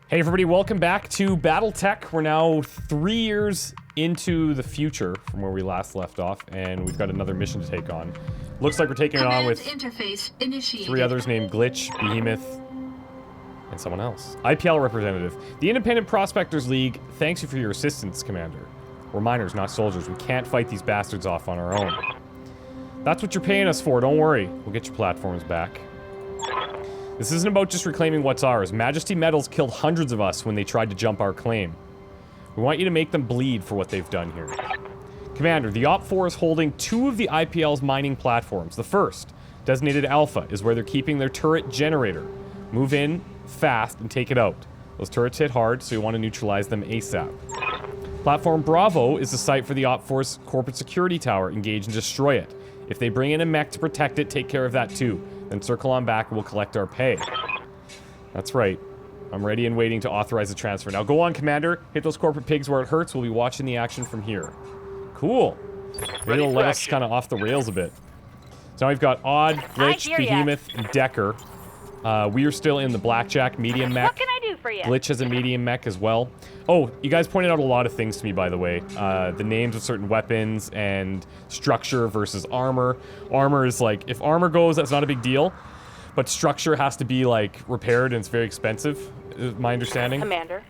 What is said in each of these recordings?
Hey everybody, welcome back to BattleTech. We're now 3 years into the future from where we last left off, and we've got another mission to take on. Looks like we're taking it on with interface initiated. 3 others named Glitch, Behemoth, and someone else. IPL representative. The Independent Prospectors League thanks you for your assistance, Commander. We're miners, not soldiers. We can't fight these bastards off on our own. That's what you're paying us for, don't worry. We'll get your platforms back. This isn't about just reclaiming what's ours. Majesty Metals killed hundreds of us when they tried to jump our claim. We want you to make them bleed for what they've done here. Commander, the Op4 is holding 2 of the IPL's mining platforms. The first, designated Alpha, is where they're keeping their turret generator. Move in, fast, and take it out. Those turrets hit hard, so you want to neutralize them ASAP. Platform Bravo is the site for the Op4's corporate security tower. Engage and destroy it. If they bring in a mech to protect it, take care of that too. Then circle on back and we'll collect our pay. That's right. I'm ready and waiting to authorize the transfer. Now go on, Commander. Hit those corporate pigs where it hurts. We'll be watching the action from here. Cool. Maybe it'll let us kind of off the rails a bit. So now we've got Odd, Glitch, Behemoth, and Decker. We are still in the Blackjack medium mech. What can I do for you? Glitch has a medium mech as well. Oh, you guys pointed out a lot of things to me, by the way. The names of certain weapons and structure versus armor. Armor is like, if armor goes, that's not a big deal. But structure has to be like repaired and it's very expensive, is my understanding. Commander.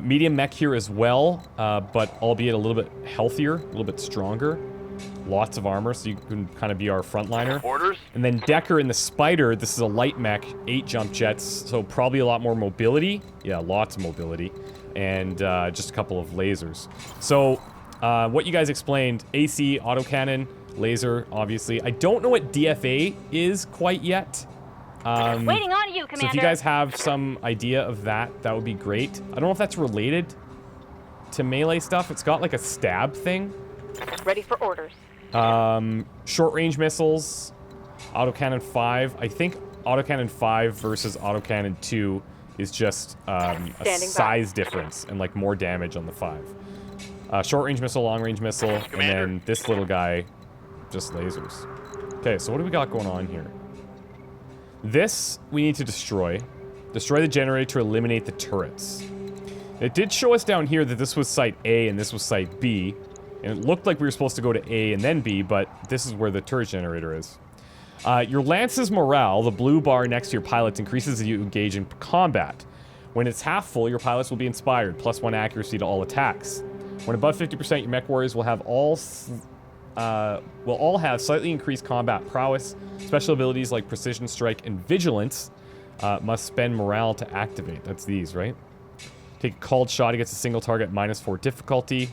Medium mech here as well, but albeit a little bit healthier, a little bit stronger. Lots of armor, so you can kind of be our frontliner. Orders? And then Decker in the Spider, this is a light mech, 8 jump jets, so probably a lot more mobility. Yeah, lots of mobility. And just a couple of lasers. So, what you guys explained, AC, autocannon, laser, obviously. I don't know what DFA is quite yet. Waiting on you, Commander. So if you guys have some idea of that, that would be great. I don't know if that's related to melee stuff. It's got like a stab thing. Ready for orders. Short-range missiles, autocannon 5. I think autocannon 5 versus autocannon 2 is just a size difference and like more damage on the 5. Short-range missile, long-range missile, and then this little guy, just lasers. Okay, so what do we got going on here? This we need to destroy. Destroy the generator to eliminate the turrets. It did show us down here that this was Site A and this was Site B. And it looked like we were supposed to go to A and then B, but this is where the turret generator is. Your Lance's morale, the blue bar next to your pilots, increases as you engage in combat. When it's half full, your pilots will be inspired, +1 accuracy to all attacks. When above 50%, your mech warriors will all have slightly increased combat prowess. Special abilities like precision strike and vigilance must spend morale to activate. That's these, right? Take a called shot against a single target, -4 difficulty.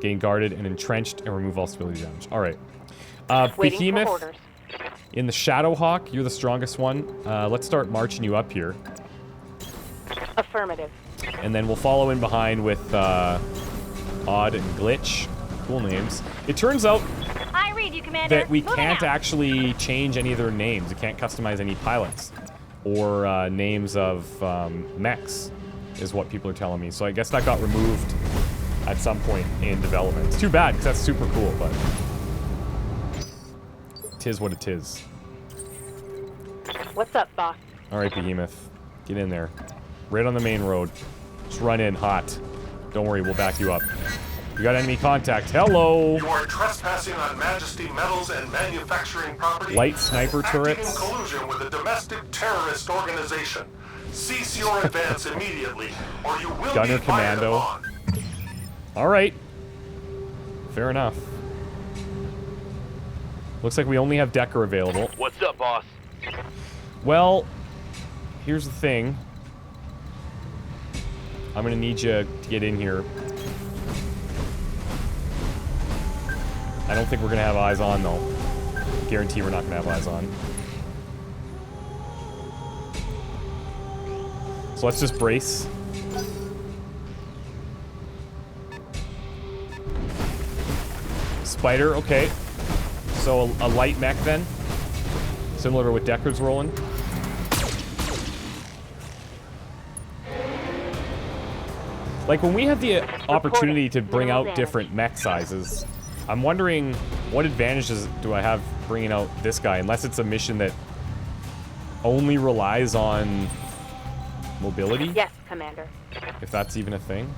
Gain guarded and entrenched and remove all stability damage. Alright. Behemoth in the Shadowhawk, you're the strongest one. Let's start marching you up here. Affirmative. And then we'll follow in behind with Odd and Glitch. Cool names. It turns out I read you, Commander. that we Moving can't out. actually change any of their names. We can't customize any pilots. Or names of mechs, is what people are telling me. So I guess that got removed at some point in development. It's too bad, because that's super cool, but tis what it is. What's up, boss? Alright, Behemoth. Get in there. Right on the main road. Just run in hot. Don't worry, we'll back you up. You got enemy contact. Hello! You are trespassing on Majesty Metals and manufacturing property. Light sniper turrets. Acting in collusion with a domestic terrorist organization. Cease your advance immediately, or you will Gunner be fired commando. upon. Alright. Fair enough. Looks like we only have Decker available. What's up, boss? Well, here's the thing. I'm gonna need you to get in here. I don't think we're gonna have eyes on, though. Guarantee we're not gonna have eyes on. So let's just brace. Spider, okay. So a light mech then. Similar to what Decker's rolling. Like when we have the opportunity to bring out different mech sizes, I'm wondering what advantages do I have bringing out this guy, unless it's a mission that only relies on mobility? Yes, Commander. If that's even a thing.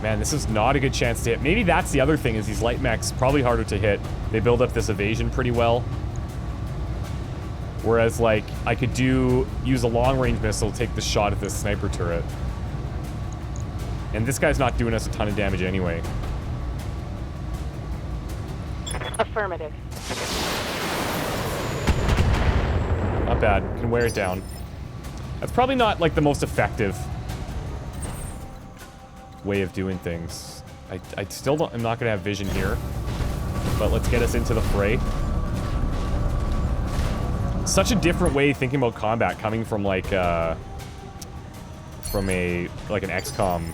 Man, this is not a good chance to hit. Maybe that's the other thing, is these light mechs, probably harder to hit. They build up this evasion pretty well. Whereas, like, I could use a long-range missile to take the shot at this sniper turret. And this guy's not doing us a ton of damage anyway. Affirmative. Not bad. Can wear it down. That's probably not, like, the most effective way of doing things. I still don't... I'm not going to have vision here. But let's get us into the fray. Such a different way of thinking about combat, coming from, like, an XCOM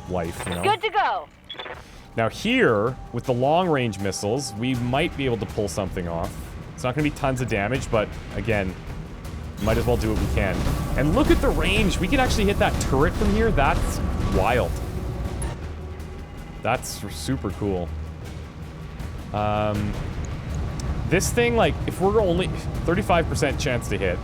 life, you know? Good to go. Now here, with the long-range missiles, we might be able to pull something off. It's not going to be tons of damage, but, again, might as well do what we can. And look at the range! We can actually hit that turret from here? That's wild. That's super cool. This thing, like, if we're only 35% chance to hit,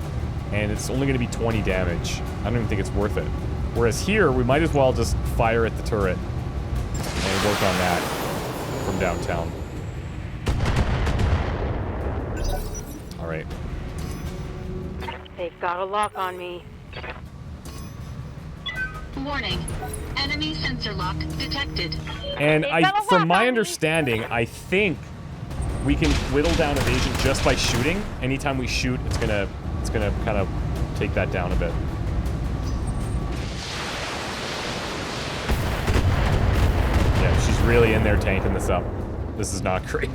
and it's only going to be 20 damage, I don't even think it's worth it. Whereas here, we might as well just fire at the turret and work on that from downtown. Alright. They've got a lock on me. Warning. Enemy sensor lock detected. And They've got a from lock my on me. understanding, I think we can whittle down evasion just by shooting. Anytime we shoot, it's gonna kind of take that down a bit. Yeah, she's really in there tanking this up. This is not great.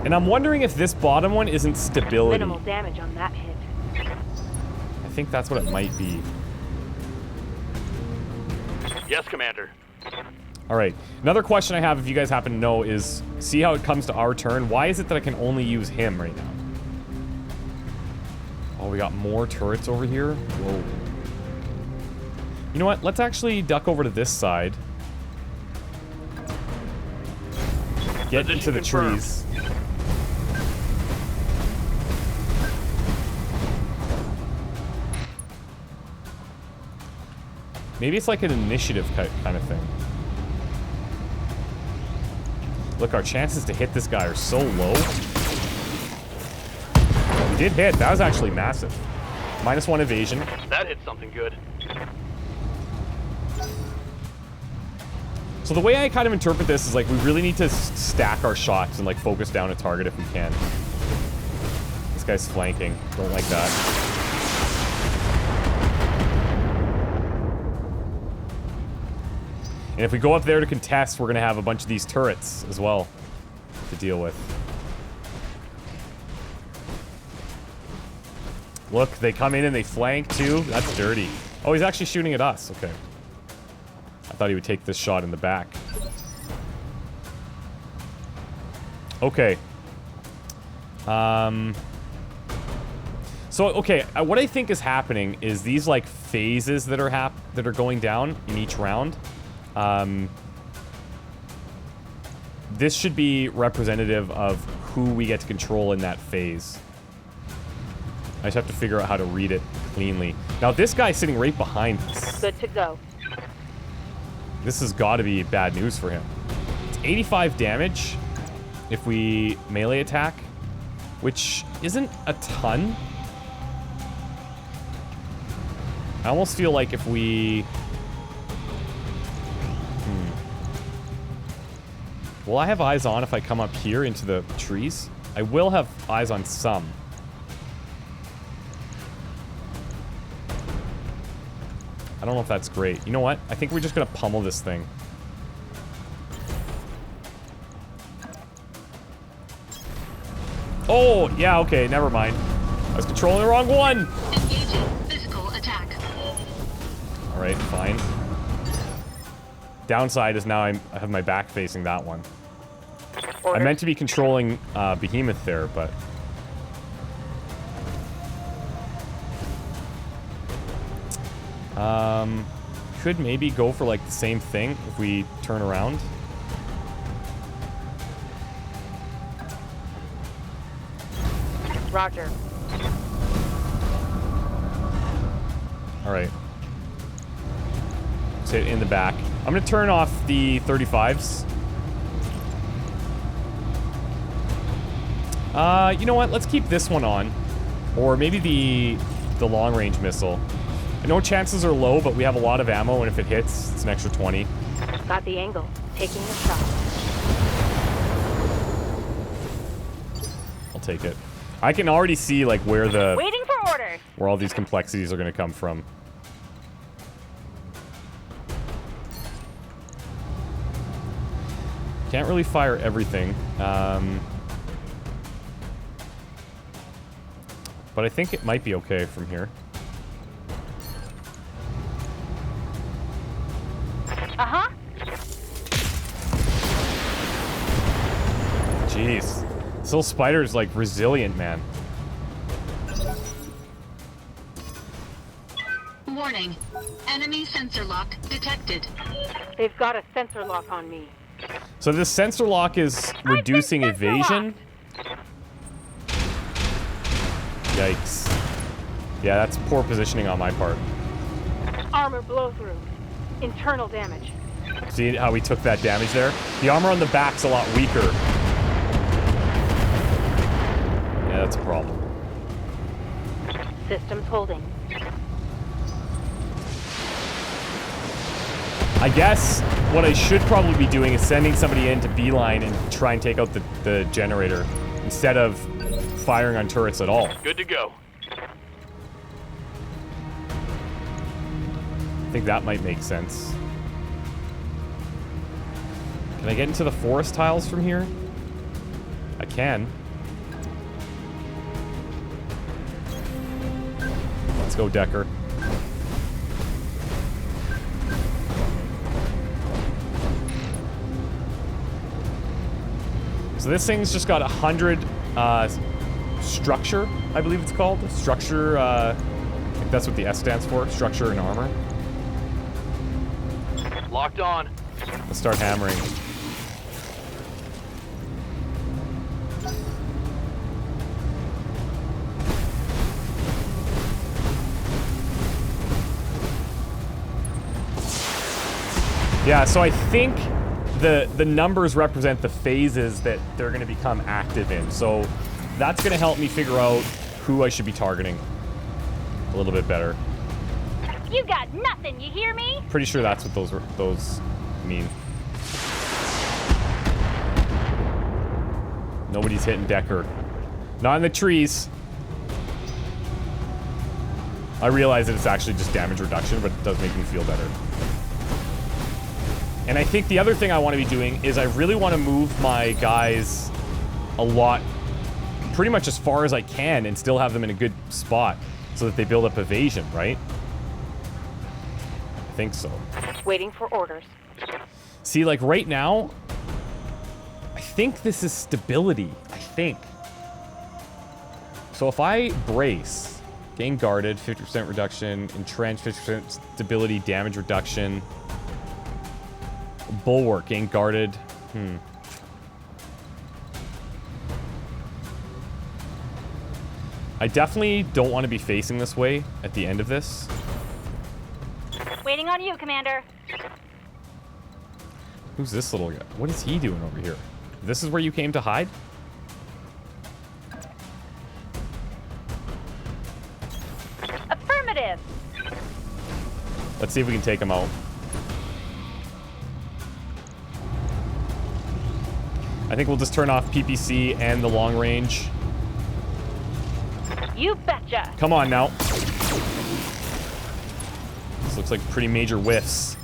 And I'm wondering if this bottom one isn't stability. Minimal damage on that hit. I think that's what it might be. Yes, Commander. All right. Another question I have, if you guys happen to know, is see how it comes to our turn. Why is it that I can only use him right now? Oh, we got more turrets over here. Whoa. You know what? Let's actually duck over to this side. Get Position into the confirmed. trees. Maybe it's like an initiative kind of thing. Look, our chances to hit this guy are so low. We did hit. That was actually massive. -1 evasion. That hit something good. So the way I kind of interpret this is like we really need to stack our shots and like focus down a target if we can. This guy's flanking. Don't like that. And if we go up there to contest, we're going to have a bunch of these turrets as well to deal with. Look, they come in and they flank too. That's dirty. Oh, he's actually shooting at us. Okay. I thought he would take this shot in the back. Okay. So, okay, what I think is happening is these, like, phases that are going down in each round. This should be representative of who we get to control in that phase. I just have to figure out how to read it cleanly. Now, this guy's sitting right behind us. Good to go. This has got to be bad news for him. It's 85 damage if we melee attack, which isn't a ton. I almost feel like if we... Will I have eyes on if I come up here into the trees? I will have eyes on some. I don't know if that's great. You know what? I think we're just gonna pummel this thing. Oh, yeah, okay, never mind. I was controlling the wrong one! Engaging physical attack. Alright, fine. Downside is now I have my back facing that one. I meant to be controlling Behemoth there, but... Could maybe go for like the same thing if we turn around. Roger. Alright. Sit in the back. I'm gonna turn off the 35s. You know what? Let's keep this one on. Or maybe the long-range missile. I know chances are low, but we have a lot of ammo, and if it hits, it's an extra 20. Got the angle. Taking the shot. I'll take it. I can already see, like, where Waiting for orders. where all these complexities are gonna come from. Can't really fire everything. But I think it might be okay from here. Uh-huh. Jeez. This little spider's, like, resilient, man. Warning. Enemy sensor lock detected. They've got a sensor lock on me. So this sensor lock is reducing evasion. Yikes. Yeah, that's poor positioning on my part. Armor blow through. Internal damage. See how we took that damage there? The armor on the back's a lot weaker. Yeah, that's a problem. Systems holding. I guess what I should probably be doing is sending somebody in to beeline and try and take out the generator instead of firing on turrets at all. Good to go. I think that might make sense. Can I get into the forest tiles from here? I can. Let's go, Decker. So this thing's just got 100 structure, I believe it's called. Structure, I think that's what the S stands for. Structure and armor. Locked on. Let's start hammering. Yeah, so I think the numbers represent the phases that they're going to become active in. So that's going to help me figure out who I should be targeting a little bit better. You got nothing, you hear me? Pretty sure that's what those mean. Nobody's hitting Decker. Not in the trees. I realize that it's actually just damage reduction, but it does make me feel better. And I think the other thing I want to be doing is I really want to move my guys a lot, pretty much as far as I can, and still have them in a good spot so that they build up evasion, right? I think so. Waiting for orders. See, like right now, I think this is stability. I think. So if I brace, gain guarded, 50% reduction, entrench, 50% stability, damage reduction, bulwark, gain guarded. I definitely don't want to be facing this way at the end of this. Waiting on you, Commander. Who's this little guy? What is he doing over here? This is where you came to hide? Affirmative. Let's see if we can take him out. I think we'll just turn off PPC and the long range. You betcha. Come on now. This looks like pretty major whiffs.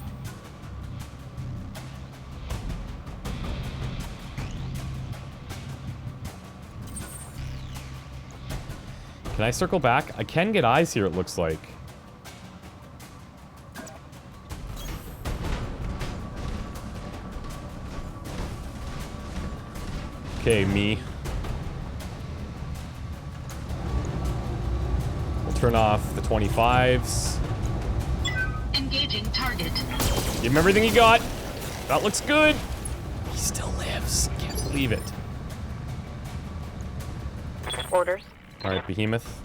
Can I circle back? I can get eyes here, it looks like. Okay, me. We'll turn off the 25s. Engaging target. Give him everything he got. That looks good. He still lives. Can't believe it. Orders. Alright, Behemoth.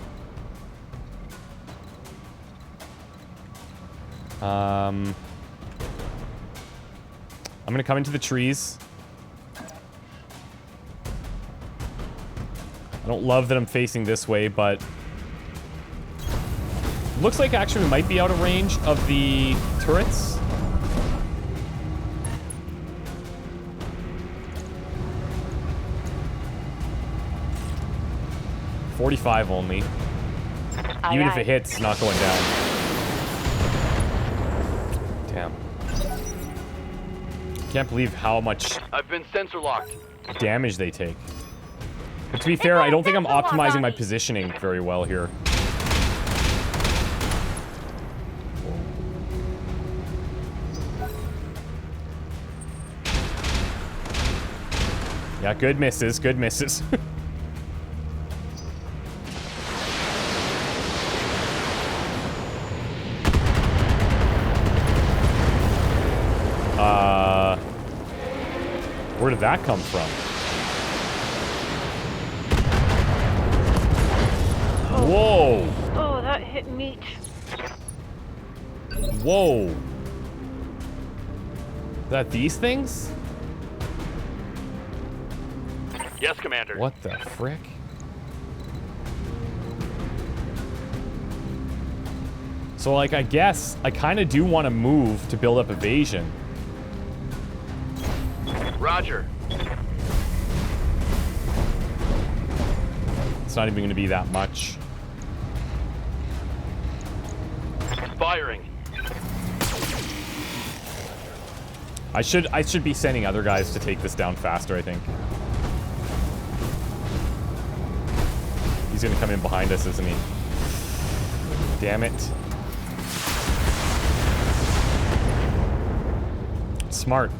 I'm gonna come into the trees. I don't love that I'm facing this way, but... looks like actually we might be out of range of the turrets. .45 only. Aye, Even if aye. it hits, it's not going down. Damn. Can't believe how much I've been sensor locked. damage they take. But to be fair, I don't think I'm optimizing my positioning very well here. Yeah, good misses, good misses. Where did that come from? Whoa! Oh, that hit meat. Whoa! Is that these things? Yes, Commander. What the frick? So, like, I guess I kind of do want to move to build up evasion. Roger. It's not even going to be that much. Firing. I should be sending other guys to take this down faster, I think. He's going to come in behind us, isn't he? Damn it. Smart.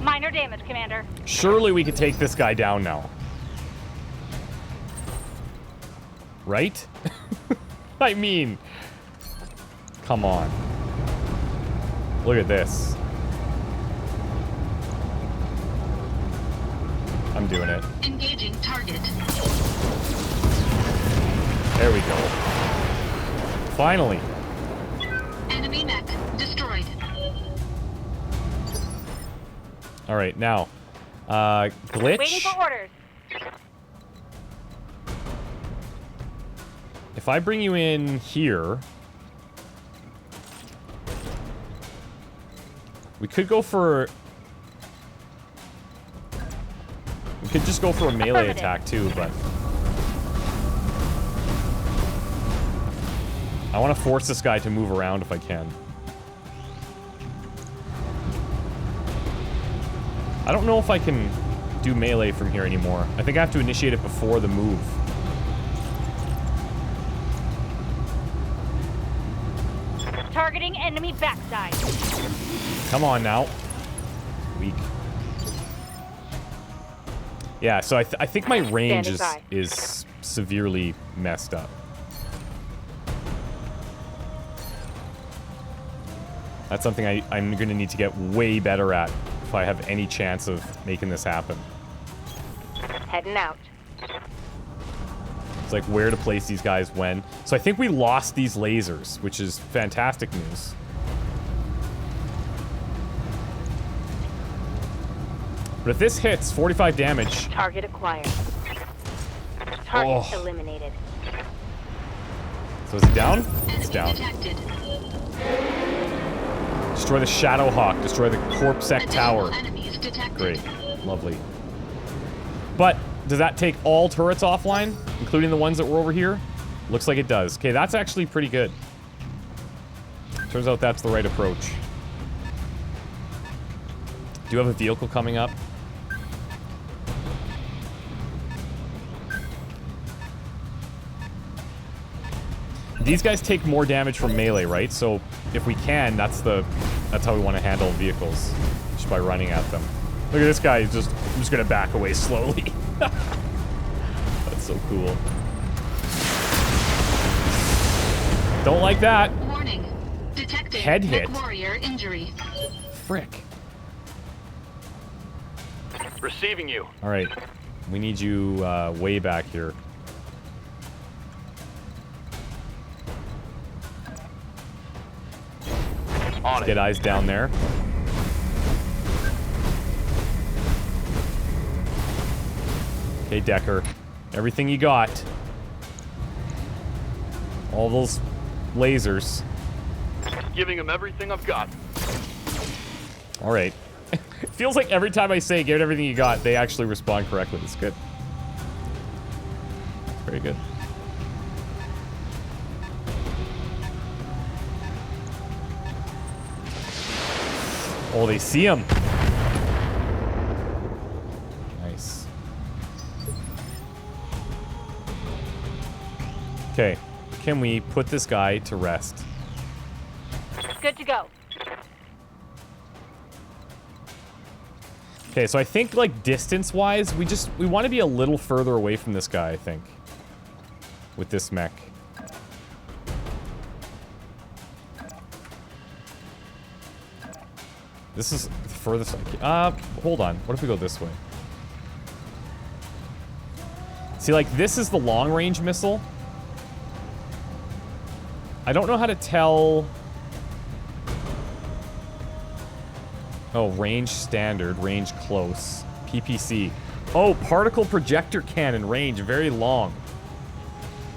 Minor damage, Commander. Surely we could take this guy down now. Right? I mean... come on. Look at this. I'm doing it. Engaging target. There we go. Finally. Enemy mech destroyed. Alright, now. Glitch. Waiting for orders. If I bring you in here... we could go for... we could just go for a melee attack too, but... I want to force this guy to move around if I can. I don't know if I can do melee from here anymore. I think I have to initiate it before the move. Targeting enemy backside. Come on now. Weak. Yeah, so I think my range is severely messed up. That's something I'm going to need to get way better at if I have any chance of making this happen. Heading out. It's like where to place these guys when. So I think we lost these lasers, which is fantastic news. But if this hits, 45 damage. Target acquired. Target eliminated. So is it down? It's Enemy down. detected. Destroy the Shadow Hawk. Destroy the Corpsec Tower. Additional enemies detected. Great. Lovely. But does that take all turrets offline, including the ones that were over here? Looks like it does. Okay, that's actually pretty good. Turns out that's the right approach. Do you have a vehicle coming up? These guys take more damage from melee, right? So if we can, that's how we want to handle vehicles, just by running at them. Look at this guy. I'm just gonna back away slowly. That's so cool. Don't like that. Warning. head hit. Mech warrior injury. Frick. Receiving you. All right. We need you way back here. On Get it. eyes down there. Okay, Decker. Everything you got. All those lasers. Giving him everything I've got. All right. It feels like every time I say give it everything you got, they actually respond correctly. It's good. Very good. Oh, they see him. Nice. Okay. Can we put this guy to rest? Good to go. Okay, so I think, like, distance-wise, we want to be a little further away from this guy, I think. With this mech. This is the furthest I can. Hold on. What if we go this way? See, like, this is the long-range missile. I don't know how to tell... Oh, range standard, range close. PPC. Oh, particle projector cannon range, very long.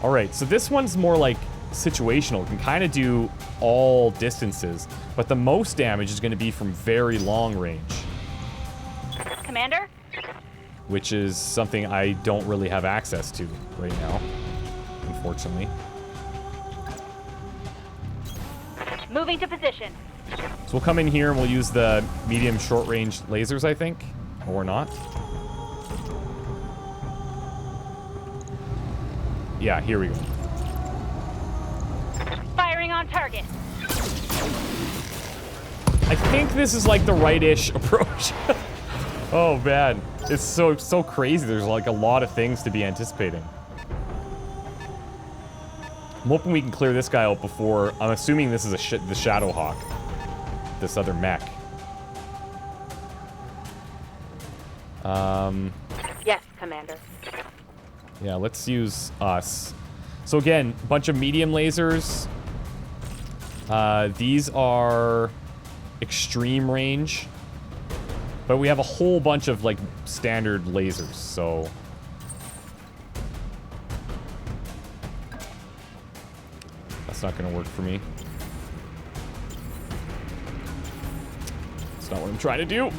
Alright, so this one's more like situational. It can kind of do all distances, but the most damage is going to be from very long range. Commander? Which is something I don't really have access to right now, unfortunately. Moving to position. So we'll come in here and we'll use the medium short range lasers, I think. Or not. Yeah, here we go. Firing on target. I think this is like the right-ish approach. Oh man, it's so crazy. There's like a lot of things to be anticipating. I'm hoping we can clear this guy out before. I'm assuming this is the Shadowhawk. This other mech. Yes, Commander. Yeah, let's use us. So again, a bunch of medium lasers. These are extreme range. But we have a whole bunch of, like, standard lasers, so... That's not gonna work for me. That's not what I'm trying to do.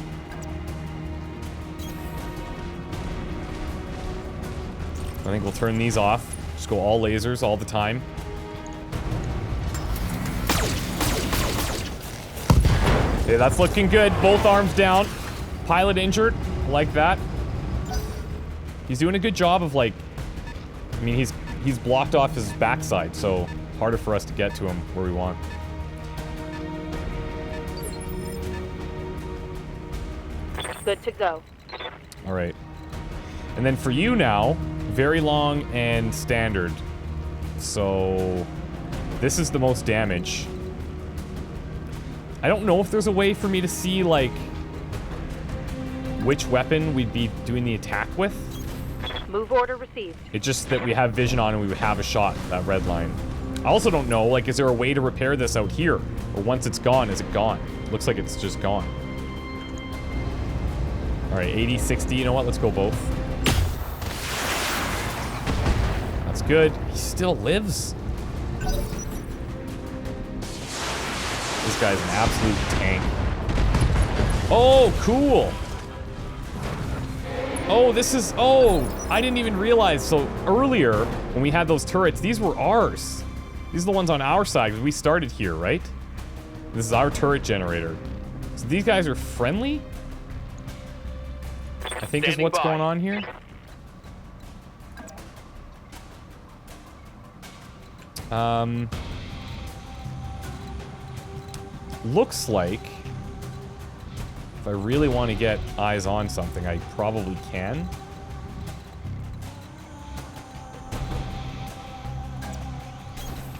I think we'll turn these off. Just go all lasers all the time. Okay, that's looking good. Both arms down. Pilot injured. Like that. He's doing a good job of, like... I mean, he's blocked off his backside, so harder for us to get to him where we want. Good to go. All right. And then for you now, very long and standard. So this is the most damage. I don't know if there's a way for me to see, like, which weapon we'd be doing the attack with. Move order received. It's just that we have vision on and we would have a shot, that red line. I also don't know, like, is there a way to repair this out here? Or once it's gone, is it gone? Looks like it's just gone. All right, 80, 60, you know what? Let's go both. That's good. He still lives. This guy's an absolute tank. Oh, cool. Oh, this is... Oh, I didn't even realize. So earlier, when we had those turrets, these were ours. These are the ones on our side, because we started here, right? This is our turret generator. So these guys are friendly? I think is what's going on here. Looks like if I really want to get eyes on something, I probably can.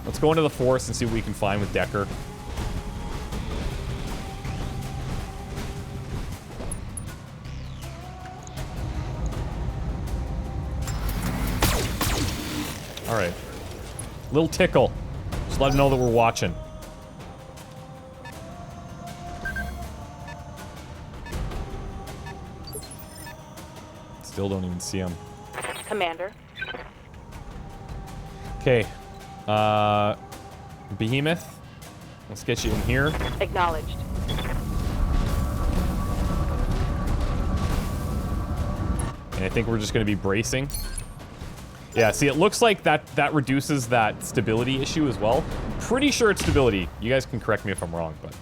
Let's go into the forest and see what we can find with Decker. Alright. Little tickle. Just let them know that we're watching. Still don't even see them. Commander. Okay. Behemoth. Let's get you in here. Acknowledged. And I think we're just going to be bracing. Yeah, see, it looks like that reduces that stability issue as well. Pretty sure it's stability. You guys can correct me if I'm wrong, but...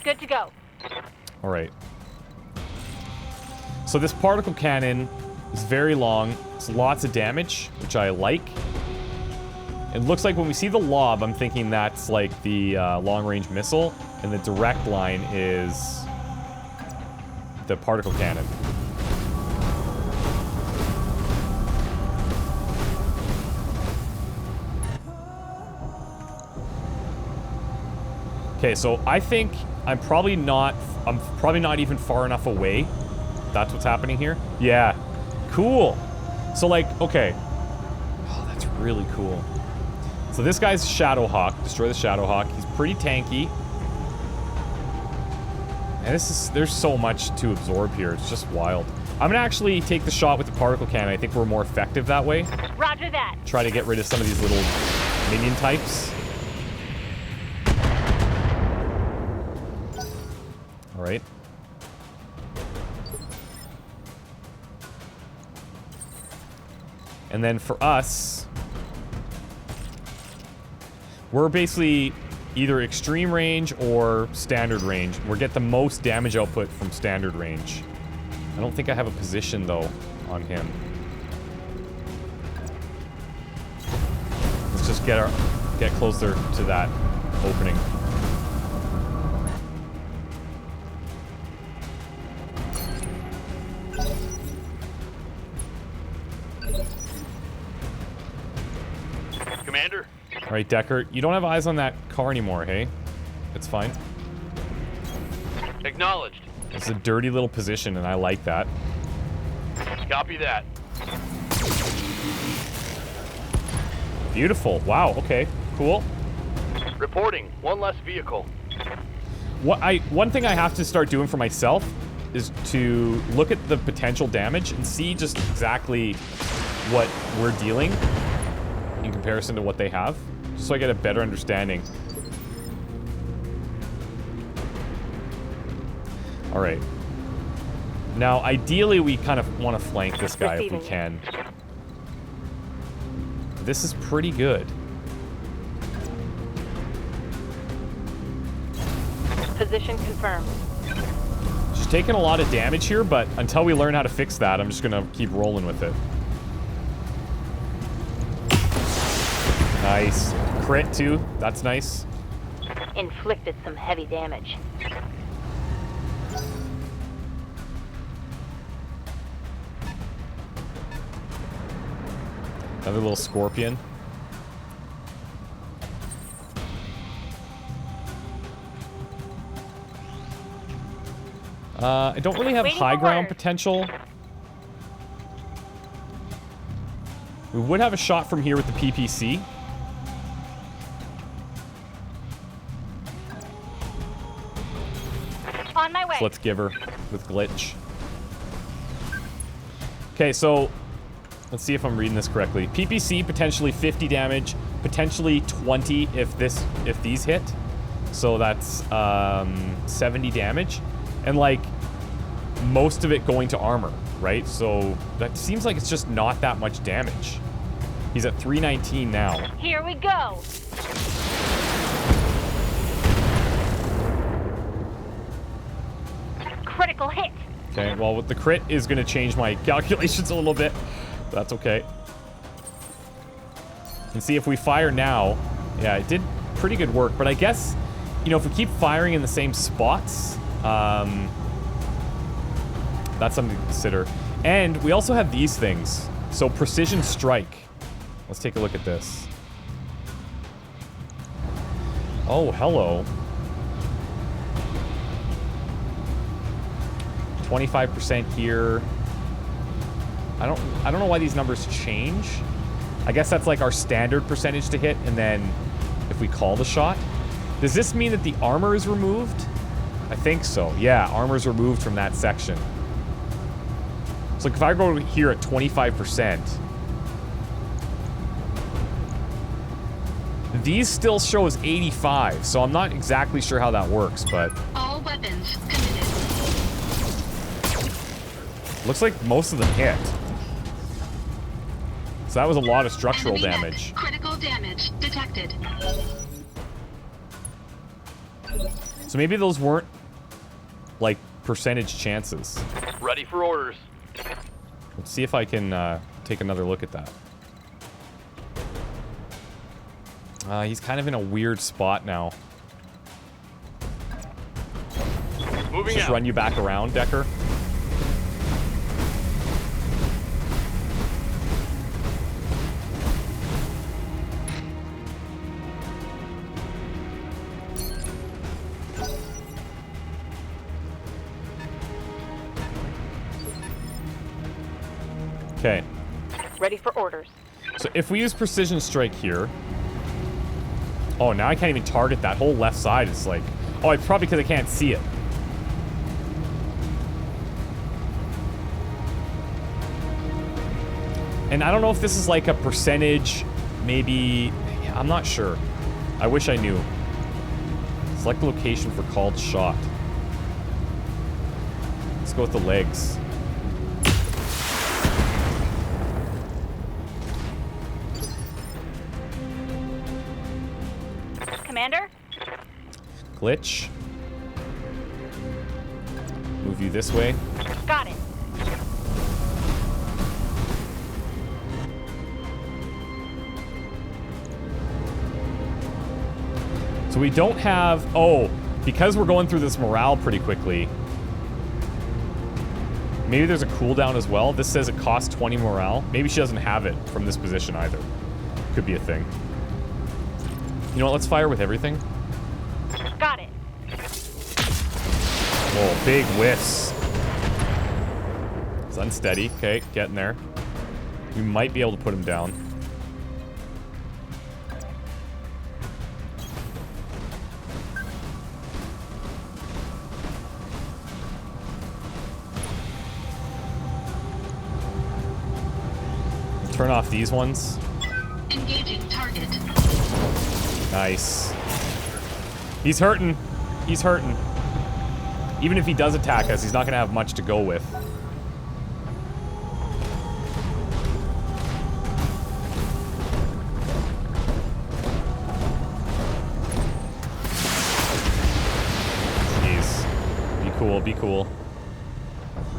Good to go. All right. So this particle cannon is very long. It's lots of damage, which I like. It looks like when we see the lob, I'm thinking that's like the long-range missile, and the direct line is the particle cannon. Okay, so I think I'm probably not even far enough away. That's what's happening here. Yeah, cool. So like, okay. Oh, that's really cool. So this guy's Shadowhawk. Destroy the Shadowhawk. He's pretty tanky. And there's so much to absorb here. It's just wild. I'm gonna actually take the shot with the particle cannon. I think we're more effective that way. Roger that. Try to get rid of some of these little minion types. All right. And then for us, we're basically either extreme range or standard range. We'll get the most damage output from standard range. I don't think I have a position, though, on him. Let's just get closer to that opening. Commander? All right, Decker, you don't have eyes on that car anymore, hey? It's fine. Acknowledged. It's a dirty little position, and I like that. Copy that. Beautiful. Wow, okay. Cool. Reporting. One less vehicle. One thing I have to start doing for myself is to look at the potential damage and see just exactly what we're dealing in comparison to what they have, just so I get a better understanding. All right. Now, ideally, we kind of want to flank this guy if we can. This is pretty good. Position confirmed. She's taking a lot of damage here, but until we learn how to fix that, I'm just going to keep rolling with it. Nice. Crit, too. That's nice. Inflicted some heavy damage. Another little scorpion. I don't really have high ground potential. We would have a shot from here with the PPC. On my way. So let's give her with glitch. Okay, so let's see if I'm reading this correctly. PPC potentially 50 damage, potentially 20 if these hit. So that's 70 damage. And like most of it going to armor, right? So that seems like it's just not that much damage. He's at 319 now. Here we go. Critical hit. Okay, well, with the crit is going to change my calculations a little bit. That's okay. And see if we fire now. Yeah, it did pretty good work, but I guess, you know, if we keep firing in the same spots, that's something to consider. And we also have these things. So precision strike. Let's take a look at this. Oh, hello. 25% here. I don't know why these numbers change. I guess that's like our standard percentage to hit, and then if we call the shot. Does this mean that the armor is removed? I think so. Yeah, armor's removed from that section. So like if I go here at 25%, these still show as 85, so I'm not exactly sure how that works, but All weapons committed. looks like most of them hit. So that was a lot of structural Enemy mech. damage. Critical damage detected. So maybe those weren't like percentage chances. Ready for orders. Let's see if I can take another look at that. He's kind of in a weird spot now. Moving Just out. run you back around, Decker. Okay. Ready for orders. So if we use precision strike here. Oh, now I can't even target that whole left side. It's like, oh, it's probably because I can't see it. And I don't know if this is like a percentage, maybe, I'm not sure. I wish I knew. Select location for called shot. Let's go with the legs. Commander? Glitch. Move you this way. Got it. So we don't have... Oh, because we're going through this morale pretty quickly. Maybe there's a cooldown as well. This says it costs 20 morale. Maybe she doesn't have it from this position either. Could be a thing. You know what? Let's fire with everything. Got it. Oh, big whiffs. It's unsteady. Okay, getting there. We might be able to put him down. Turn off these ones. Engaging target. Nice. He's hurting. He's hurting. Even if he does attack us, he's not going to have much to go with. Jeez. Be cool, be cool.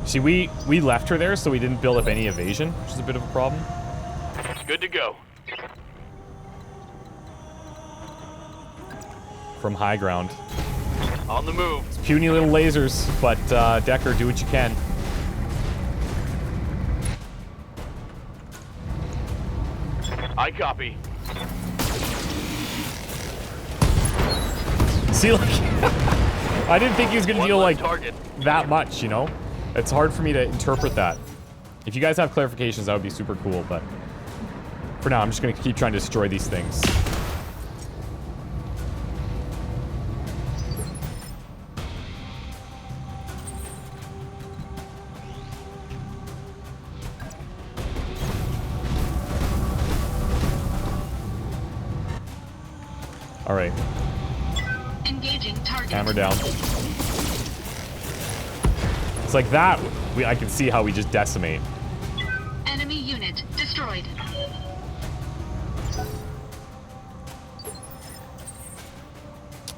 See, we left her there, so we didn't build up any evasion, which is a bit of a problem. Good to go. From high ground. On the move. It's puny little lasers, but Decker, do what you can. I copy. See, like, I didn't think he was gonna One deal less like target. that much, you know? It's hard for me to interpret that. If you guys have clarifications, that would be super cool, but for now, I'm just gonna keep trying to destroy these things. All right. Engaging target. Hammer down. It's like that. I can see how we just decimate. Enemy unit destroyed.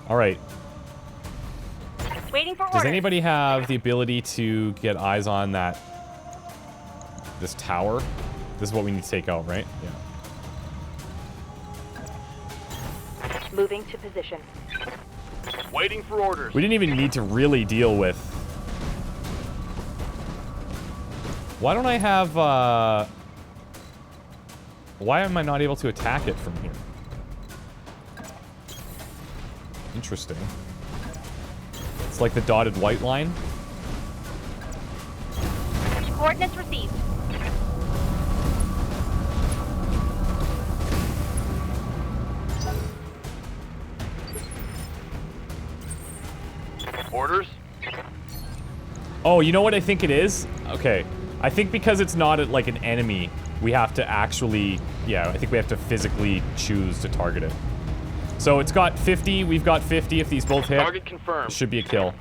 All right. Waiting for Does orders. anybody have the ability to get eyes on this tower? This is what we need to take out, right? Yeah. Moving to position. Waiting for orders. We didn't even need to really deal with... Why don't I have, Why am I not able to attack it from here? Interesting. It's like the dotted white line. Coordinates received. Orders? Oh, you know what I think it is? Okay. I think because it's not like an enemy, we have to actually... Yeah, I think we have to physically choose to target it. So it's got 50, we've got 50. If these both hit, Target confirmed. it should be a kill.